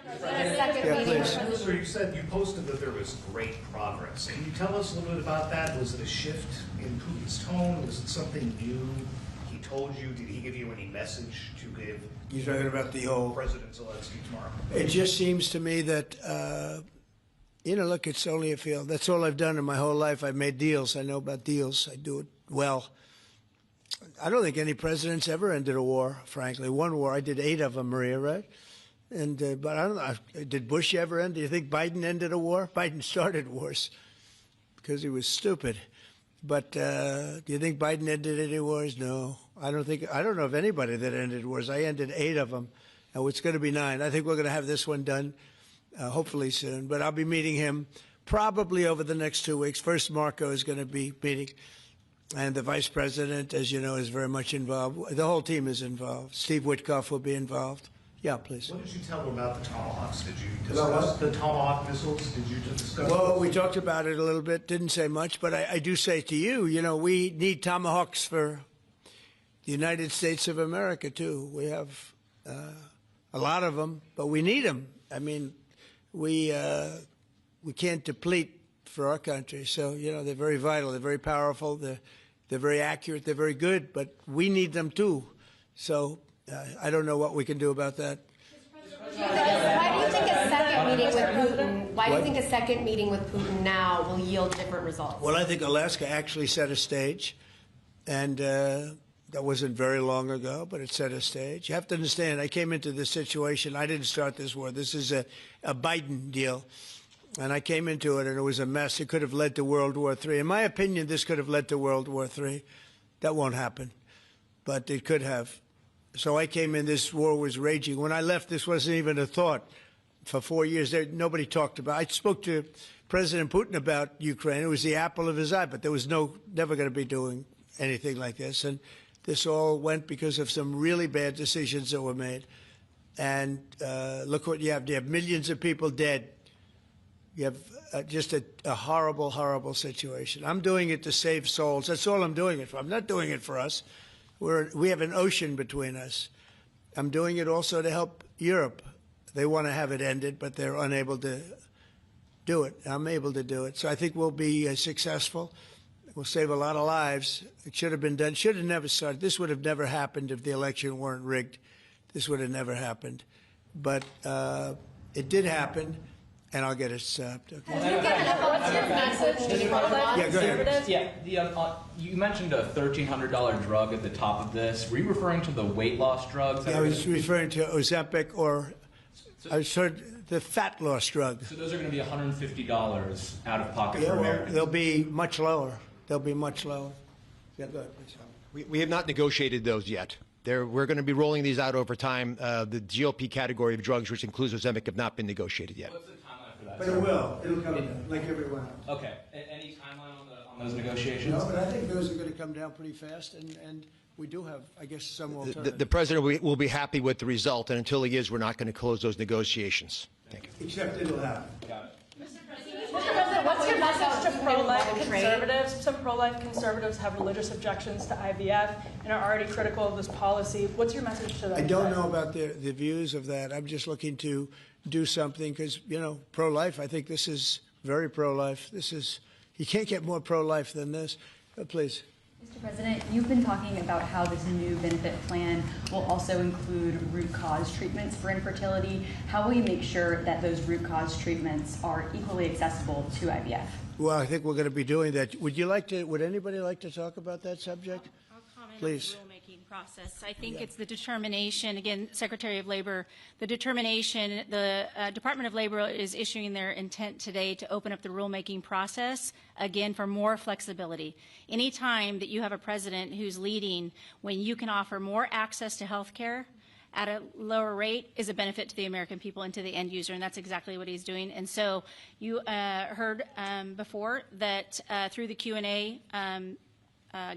Yeah, please. So you said you posted that there was great progress. Can you tell us a little bit about that? Was it a shift in Putin's tone? Was it something new he told you? Did he give you any message to give? You're talking about the whole President Zelensky tomorrow. It just seems to me that, you know, look, it's only a field. That's all I've done in my whole life. I've made deals. I know about deals. I do it well. I don't think any president's ever ended a war, frankly. One war, I did 8 of them, Maria, right? And but I don't know, did Bush ever end? Do you think Biden ended a war? Biden started wars because he was stupid. But do you think Biden ended any wars? No, I don't know of anybody that ended wars. I ended 8 of them, and it's going to be 9. I think we're going to have this one done, hopefully soon. But I'll be meeting him probably over the next 2 weeks. First, Marco is going to be meeting. And the vice president, as you know, is very much involved. The whole team is involved. Steve Witkoff will be involved. Yeah, please. What did you tell him about the Tomahawks? Did you discuss the Tomahawk missiles? Did you discuss? Well, we talked about it a little bit. Didn't say much, but I do say to you, you know, we need Tomahawks for the United States of America, too. We have a lot of them, but we need them. I mean, we can't deplete for our country. So, you know, they're very vital. They're very powerful. They're very accurate. They're very good, but we need them, too. So I don't know what we can do about that. Why do you think a second meeting with Putin? Why do you think a second meeting with Putin now will yield different results? Well, I think Alaska actually set a stage, and that wasn't very long ago, but it set a stage. You have to understand, I came into this situation. I didn't start this war. This is a Biden deal, and I came into it, and it was a mess. It could have led to World War III. In my opinion, this could have led to World War III. That won't happen, but it could have. So I came in, this war was raging. When I left, this wasn't even a thought. For 4 years, nobody talked about it. I spoke to President Putin about Ukraine. It was the apple of his eye, but there was never going to be doing anything like this. And this all went because of some really bad decisions that were made. And look what you have. You have millions of people dead. You have just a horrible, horrible situation. I'm doing it to save souls. That's all I'm doing it for. I'm not doing it for us. We have an ocean between us. I'm doing it also to help Europe. They want to have it ended, but they're unable to do it. I'm able to do it. So I think we'll be successful. We'll save a lot of lives. It should have been done. Should have never started. This would have never happened if the election weren't rigged. This would have never happened. But it did happen, and I'll get it stopped. Okay. What's your message to pro-life Yeah, go ahead. conservatives? Yeah, you mentioned a $1,300 drug at the top of this. Were you referring to the weight loss drugs? Yeah, I was referring to Ozempic, or I was heard the fat loss drug. So those are going to be $150 out of pocket Yeah, for well, Americans. they'll be much lower. They'll be much lower. Yeah, go ahead, please. We have not negotiated those yet. We're going to be rolling these out over time. The GLP category of drugs, which includes Ozempic, have not been negotiated yet. What's the timeline for that? But it will. It'll come down, like everyone else. Okay. Any timeline on those negotiations? No, but I think those are going to come down pretty fast, and we do have, I guess, some alternatives. The president will be happy with the result, and until he is, we're not going to close those negotiations. Thank you. Except it'll happen. Got it. Mr. President, what's your message to pro-life conservatives? Some pro-life conservatives have religious objections to IVF and are already critical of this policy. What's your message to them? I don't know about the views of that. I'm just looking to do something because, pro-life, I think this is very pro-life. You can't get more pro-life than this. Please. Mr. President, you've been talking about how this new benefit plan will also include root cause treatments for infertility. How will you make sure that those root cause treatments are equally accessible to IVF? Well, I think we're going to be doing that. Would anybody like to talk about that subject? I'll comment Please. on the rulemaking process. I think it's the determination, again, Secretary of Labor, the determination, the Department of Labor is issuing their intent today to open up the rulemaking process, again, for more flexibility. Anytime that you have a president who's leading when you can offer more access to health care at a lower rate is a benefit to the American people and to the end user, and that's exactly what he's doing. And so you heard before that through the Q&A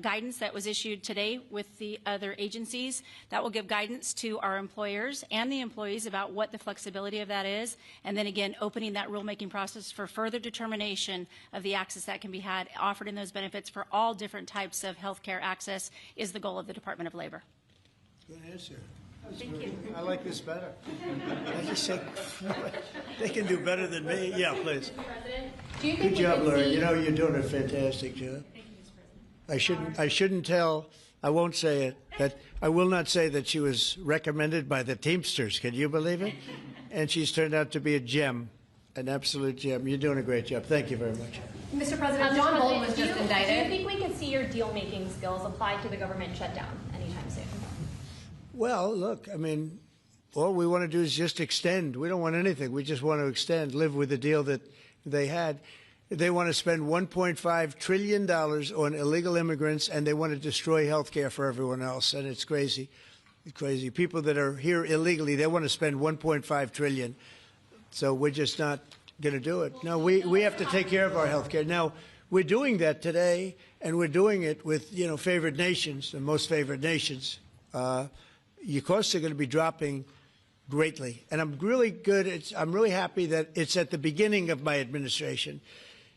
guidance that was issued today with the other agencies, that will give guidance to our employers and the employees about what the flexibility of that is, and then again opening that rulemaking process for further determination of the access that can be had offered in those benefits for all different types of health care access is the goal of the Department of Labor. Good answer. Thank you. I like this better. I just say they can do better than me. Yeah, please. Do you think Good we job, could Larry. see- You're doing a fantastic job. I shouldn't tell. I won't say it. That I will not say that she was recommended by the Teamsters. Can you believe it? And she's turned out to be a gem, an absolute gem. You're doing a great job. Thank you very much. Mr. President, John Bolton was do you just indicted. think we could see your deal-making skills applied to the government shutdown anytime soon? Well, look, I mean, all we want to do is just extend. We don't want anything. We just want to extend, live with the deal that they had. They want to spend $1.5 trillion on illegal immigrants, and they want to destroy health care for everyone else. And it's crazy. It's crazy. People that are here illegally, they want to spend $1.5 trillion. So we're just not going to do it. No, we have to take care of our health care. Now, we're doing that today, and we're doing it with, favored nations, the most favored nations. Your costs are going to be dropping greatly. And I'm really I'm really happy that it's at the beginning of my administration,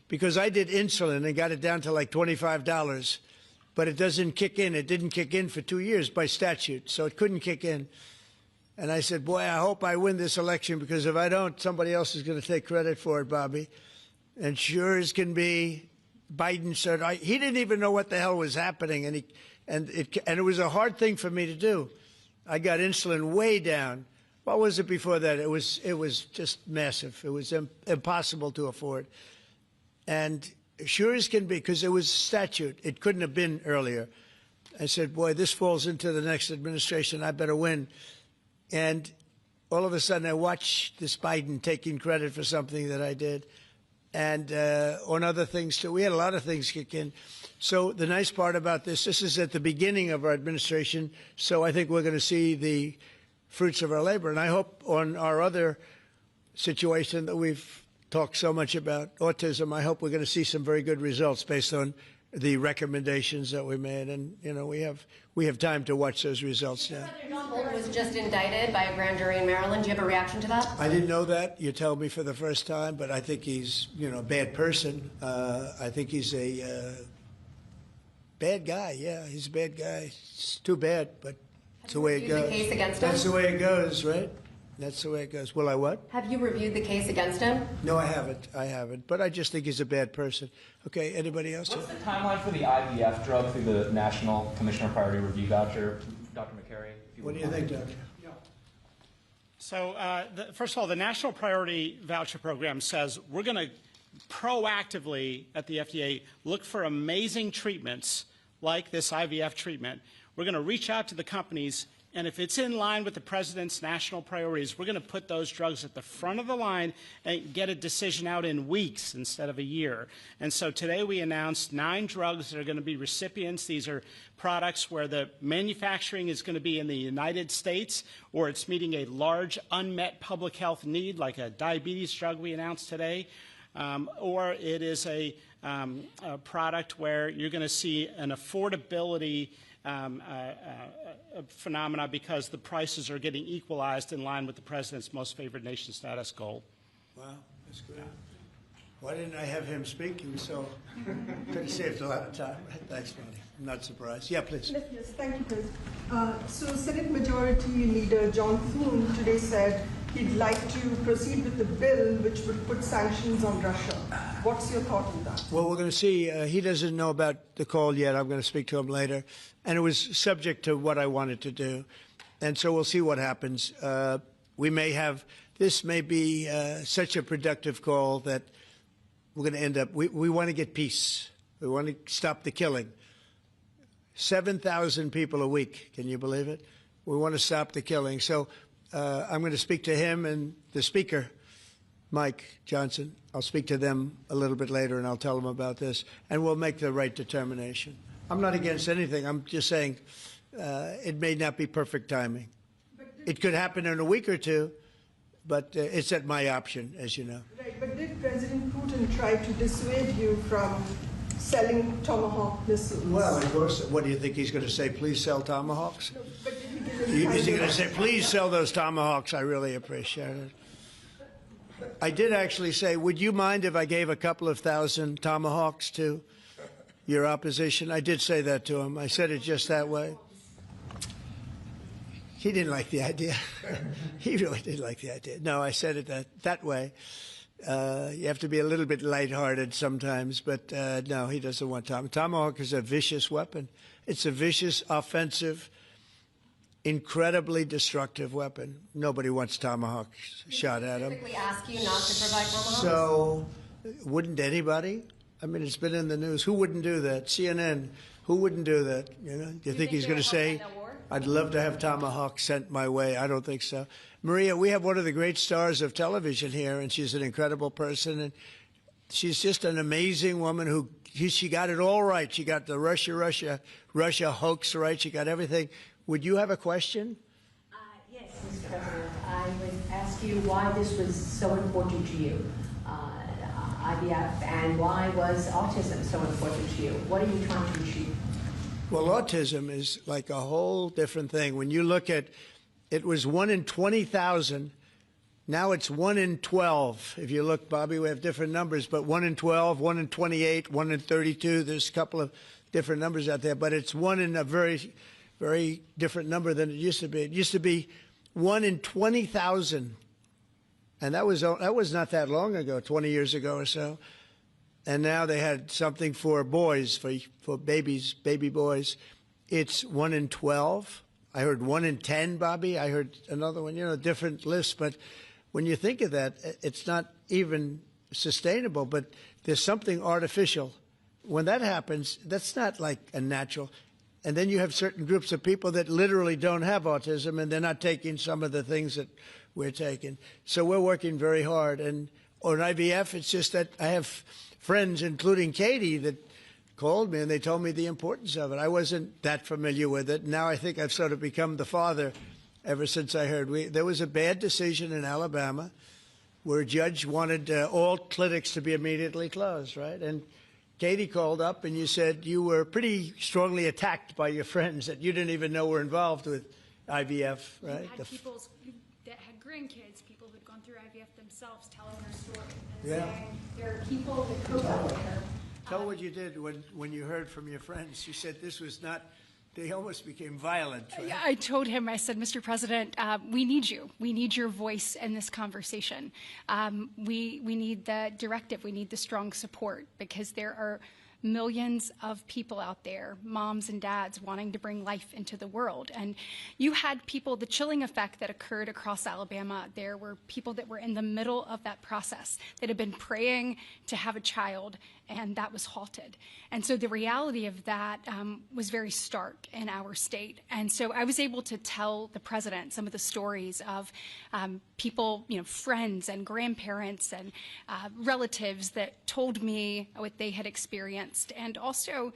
because I did insulin and got it down to like $25, but it doesn't kick in. It didn't kick in for 2 years by statute, so it couldn't kick in. And I said, boy, I hope I win this election, because if I don't, somebody else is going to take credit for it, Bobby. And sure as can be, Biden said, he didn't even know what the hell was happening, and it was a hard thing for me to do. I got insulin way down. What was it before that? It was just massive. It was impossible to afford. And sure as can be, because it was statute, it couldn't have been earlier. I said, boy, this falls into the next administration. I better win. And all of a sudden, I watched this Biden taking credit for something that I did, and on other things too. We had a lot of things kick in. So the nice part about this is at the beginning of our administration. So I think we're going to see the fruits of our labor. And I hope on our other situation that we've talked so much about, autism, I hope we're going to see some very good results based on the recommendations that we made, and we have time to watch those results now. John Bolton was just indicted by a grand jury in Maryland. Do you have a reaction to that? I didn't know that. You told me for the first time, but I think he's a bad person. I think he's a bad guy. Yeah, he's a bad guy. It's too bad, but it's the way it goes. The case against him? That's the way it goes, right? That's the way it goes. Will I what? Have you reviewed the case against him? No, I haven't. But I just think he's a bad person. Okay, anybody else? What's the timeline for the IVF drug through the National Commissioner Priority Review Voucher? Dr. McCary? What do you think, Doctor? So, first of all, the National Priority Voucher Program says we're going to proactively at the FDA look for amazing treatments like this IVF treatment. We're going to reach out to the companies, and if it's in line with the President's national priorities, we're going to put those drugs at the front of the line and get a decision out in weeks instead of a year. And so today we announced 9 drugs that are going to be recipients. These are products where the manufacturing is going to be in the United States, or it's meeting a large unmet public health need, like a diabetes drug we announced today, or it is a product where you're going to see an affordability phenomena because the prices are getting equalized in line with the President's most favored nation status goal. Wow, that's great. Why didn't I have him speak? He was so could have saved a lot of time. Thanks, Ronnie. I'm not surprised. Yeah, please. Yes, thank you, President. So Senate Majority Leader John Thune today said he'd like to proceed with the bill which would put sanctions on Russia. What's your thought on that? Well, we're going to see. He doesn't know about the call yet. I'm going to speak to him later. And it was subject to what I wanted to do. And so we'll see what happens. We may have, this may be such a productive call that we're going to end up, we want to get peace. We want to stop the killing. 7,000 people a week. Can you believe it? We want to stop the killing. So I'm going to speak to him and the speaker, Mike Johnson. I'll speak to them a little bit later, and I'll tell them about this, and we'll make the right determination. I'm not against anything. I'm just saying it may not be perfect timing. It could happen in a week or two, but it's at my option, as you know. Right, but did President Putin try to dissuade you from selling Tomahawk missiles? Well, of course. What do you think he's going to say? Please sell Tomahawks? No, but did he give Is he going to say, please sell those Tomahawks? I really appreciate it. I did actually say, would you mind if I gave a couple of thousand Tomahawks to your opposition? I did say that to him. I said it just that way. He didn't like the idea. He really didn't like the idea. No, I said it that way. You have to be a little bit lighthearted sometimes, but no, he doesn't want Tomahawk. Tomahawk is a vicious weapon. It's a vicious, offensive, incredibly destructive weapon. Nobody wants Tomahawk shot at them. Specifically ask you not to provide Tomahawks? So, wouldn't anybody? I mean, it's been in the news. Who wouldn't do that? CNN. Who wouldn't do that? You know? Do you think he's going to say, "I'd love to have Tomahawk sent my way"? I don't think so. Maria, we have one of the great stars of television here, and she's an incredible person, and she's just an amazing woman who she got it all right. She got the Russia hoax right. She got everything. Would you have a question? Yes, Mr. President. I would ask you why this was so important to you, IVF, and why was autism so important to you? What are you trying to achieve? Well, autism is like a whole different thing. When you look at, it was 1 in 20,000. Now it's 1 in 12. If you look, Bobby, we have different numbers, but 1 in 12, 1 in 28, 1 in 32. There's a couple of different numbers out there, but it's 1 in a very, very different number than it used to be. It used to be 1 in 20,000. And that was not that long ago, 20 years ago or so. And now they had something for boys, for babies, baby boys. It's 1 in 12. I heard 1 in 10, Bobby. I heard another one, different lists. But when you think of that, it's not even sustainable, but there's something artificial. When that happens, that's not like a natural. And then you have certain groups of people that literally don't have autism, and they're not taking some of the things that we're taking. So we're working very hard. And on IVF, it's just that I have friends, including Katie, that called me and they told me the importance of it. I wasn't that familiar with it. Now I think I've sort of become the father ever since I heard. There was a bad decision in Alabama where a judge wanted all clinics to be immediately closed, right? And Katie called up and you said you were pretty strongly attacked by your friends that you didn't even know were involved with IVF, right? You had people that had grandkids, people who'd gone through IVF themselves, telling their story and Yeah. saying there are people that cope out there. Tell what you did when you heard from your friends. You said this was not, they almost became violent. Right? Yeah, I told him, I said, Mr. President, we need you. We need your voice in this conversation. We need the directive. We need the strong support because there are millions of people out there, moms and dads, wanting to bring life into the world. And you had people, the chilling effect that occurred across Alabama, there were people that were in the middle of that process that had been praying to have a child, and that was halted. And so the reality of that was very stark in our state. And so I was able to tell the president some of the stories of people, friends and grandparents and relatives that told me what they had experienced and also,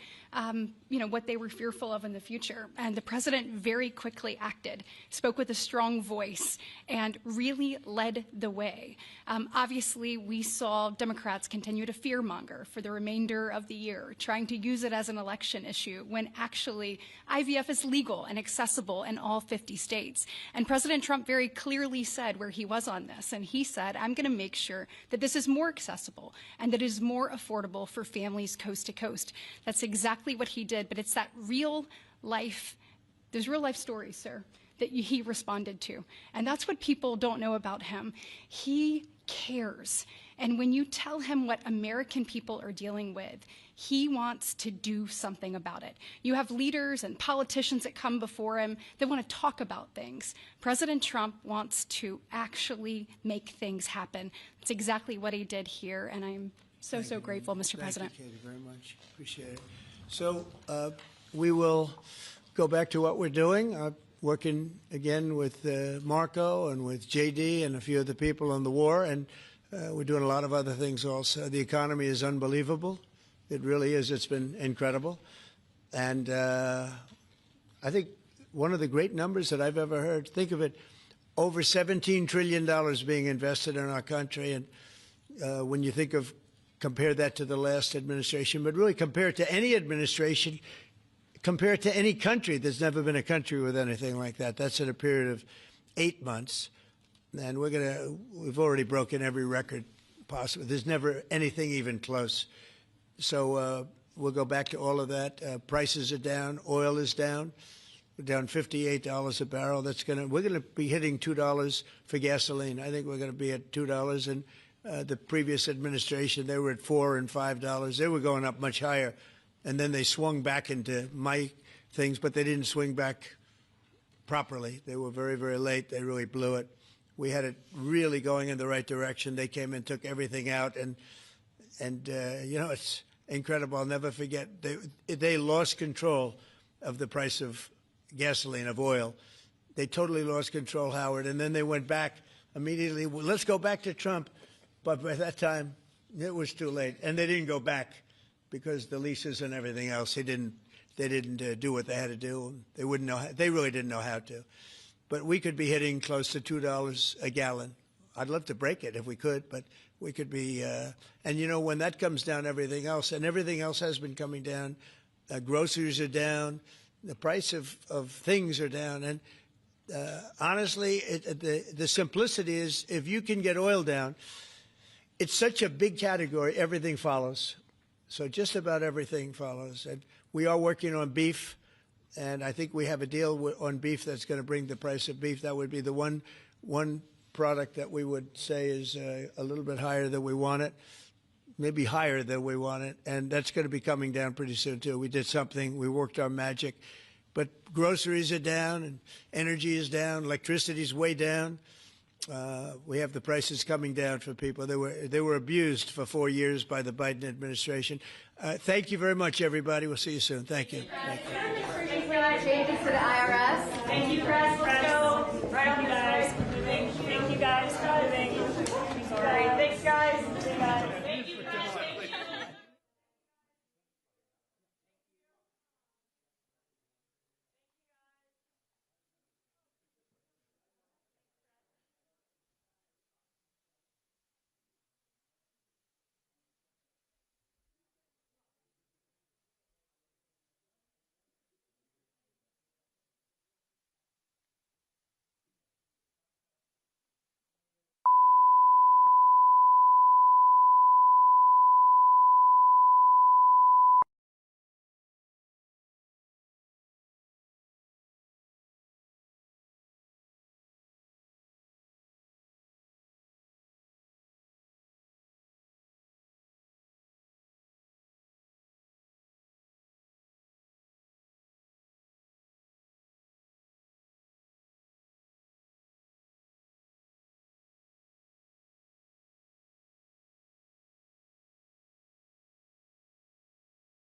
what they were fearful of in the future. And the president very quickly acted, spoke with a strong voice, and really led the way. Obviously, we saw Democrats continue to fearmonger for the remainder of the year, trying to use it as an election issue when actually IVF is legal and accessible in all 50 states. And President Trump very clearly said where he was on this, and he said, I'm going to make sure that this is more accessible and that it is more affordable for families coast to coast. That's exactly what he did, but it's that real life, there's real life stories, sir, that he responded to. And that's what people don't know about him. He cares. And when you tell him what American people are dealing with, he wants to do something about it. You have leaders and politicians that come before him that want to talk about things. President Trump wants to actually make things happen. That's exactly what he did here, and I'm so grateful, Mr. President. Thank you, Katie, very much. Appreciate it. So we will go back to what we're doing. Working again with Marco and with JD and a few other people on the war, and we're doing a lot of other things also. The economy is unbelievable. It really is. It's been incredible. And I think one of the great numbers that I've ever heard, think of it, over $17 trillion being invested in our country. And when you think of, compare that to the last administration, but really compare it to any administration, compare it to any country. There's never been a country with anything like that. That's in a period of 8 months. And we've already broken every record possible. There's never anything even close. So we'll go back to all of that. Prices are down. Oil is down. We're down $58 a barrel. We're going to be hitting $2 for gasoline. I think we're going to be at $2. And the previous administration, they were at $4 and $5. They were going up much higher. And then they swung back into my things, but they didn't swing back properly. They were very, very late. They really blew it. We had it really going in the right direction. They came and took everything out, and it's incredible. I'll never forget. They lost control of the price of gasoline, of oil. They totally lost control, Howard, and then they went back immediately. Well, let's go back to Trump. But by that time, it was too late, and they didn't go back because the leases and everything else. They didn't do what they had to do. They wouldn't know. They really didn't know how to. But we could be hitting close to $2 a gallon. I'd love to break it if we could, but we could be. And when that comes down, everything else has been coming down. Groceries are down. The price of things are down. And honestly, the simplicity is if you can get oil down, it's such a big category. Everything follows. So just about everything follows. And we are working on beef. And I think we have a deal on beef that's going to bring the price of beef. That would be the one product that we would say is a little bit higher than we want it, maybe higher than we want it. And that's going to be coming down pretty soon, too. We did something. We worked our magic. But groceries are down, and energy is down. Electricity is way down. We have the prices coming down for people. They were abused for 4 years by the Biden administration. Thank you very much, everybody. We'll see you soon. Thank you. Changes to the IRS. Thank you, President.